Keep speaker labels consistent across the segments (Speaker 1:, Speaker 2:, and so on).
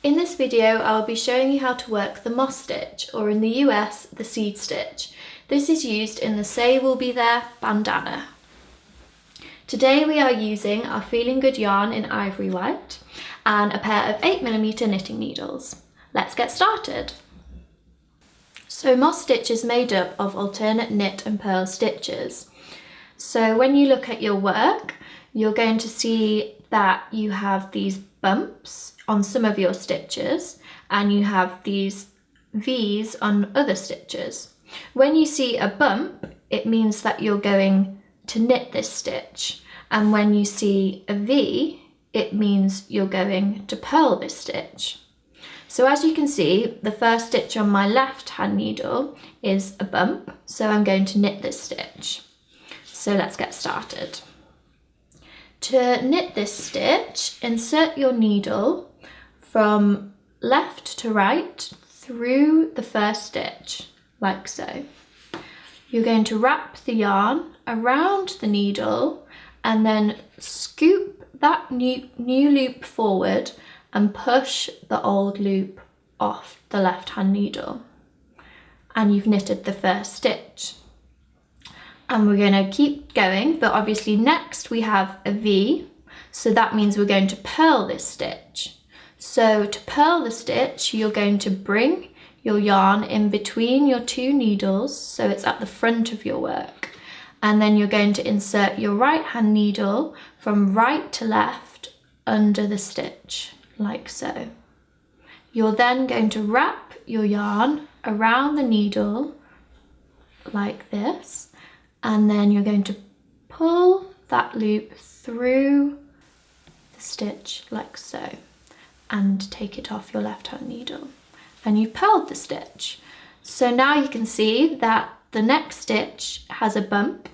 Speaker 1: In this video, I'll be showing you how to work the moss stitch, or in the US, the seed stitch. This is used in the Say We'll Be There bandana. Today we are using our Feeling Good yarn in ivory white and a pair of 8mm knitting needles. Let's get started. So moss stitch is made up of alternate knit and purl stitches. So when you look at your work, you're going to see that you have these bumps on some of your stitches and you have these V's on other stitches. When you see a bump, it means that you're going to knit this stitch, and when you see a V, it means you're going to purl this stitch. So as you can see, the first stitch on my left hand needle is a bump, so I'm going to knit this stitch. So let's get started. To knit this stitch, insert your needle from left to right through the first stitch, like so. You're going to wrap the yarn around the needle and then scoop that new loop forward and push the old loop off the left hand needle. And you've knitted the first stitch. And we're going to keep going, but obviously next we have a V, so that means we're going to purl this stitch. So to purl the stitch, you're going to bring your yarn in between your two needles, so it's at the front of your work. And then you're going to insert your right hand needle from right to left under the stitch, like so. You're then going to wrap your yarn around the needle like this, and then you're going to pull that loop through the stitch like so and take it off your left hand needle, and you've purled the stitch. So now you can see that the next stitch has a bump,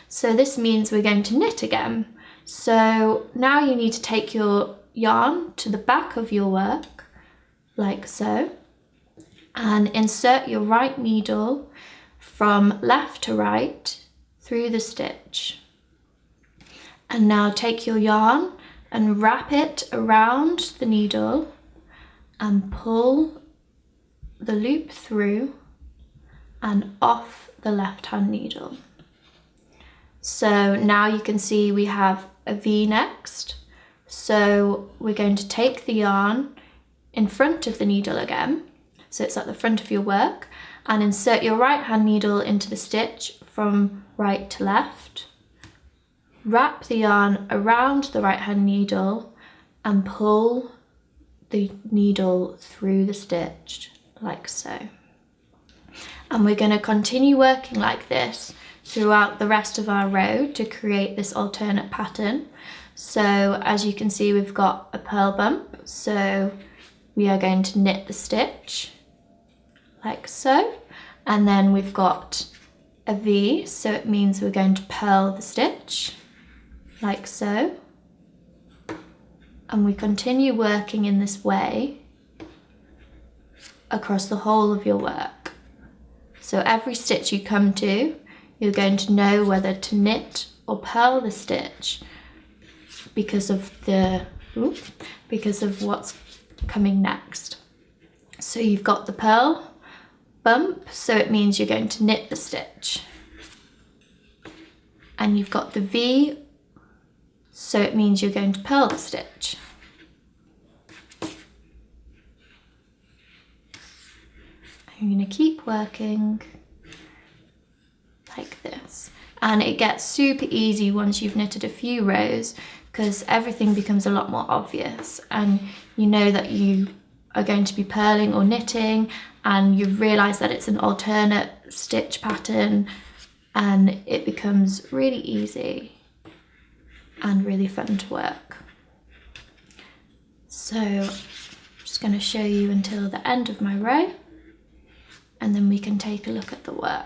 Speaker 1: so this means we're going to knit again. So now you need to take your yarn to the back of your work like so and insert your right needle from left to right through the stitch. And now take your yarn and wrap it around the needle and pull the loop through and off the left hand needle. So now you can see we have a V next. So we're going to take the yarn in front of the needle again, so it's at the front of your work, and insert your right hand needle into the stitch from right to left. Wrap the yarn around the right hand needle and pull the needle through the stitch like so. And we're going to continue working like this throughout the rest of our row to create this alternate pattern. So as you can see, we've got a purl bump, so we are going to knit the stitch like so, and then we've got a V, so it means we're going to purl the stitch like so, and we continue working in this way across the whole of your work. So every stitch you come to, you're going to know whether to knit or purl the stitch because of what's coming next. So you've got the purl bump, so it means you're going to knit the stitch. And you've got the V, so it means you're going to purl the stitch. I'm going to keep working like this. And it gets super easy once you've knitted a few rows, because everything becomes a lot more obvious and you know that you are going to be purling or knitting, and you've realised that it's an alternate stitch pattern, and it becomes really easy and really fun to work. So I'm just going to show you until the end of my row, and then we can take a look at the work.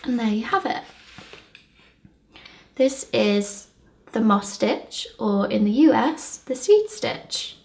Speaker 1: And there you have it. This is the moss stitch, or in the US, the seed stitch.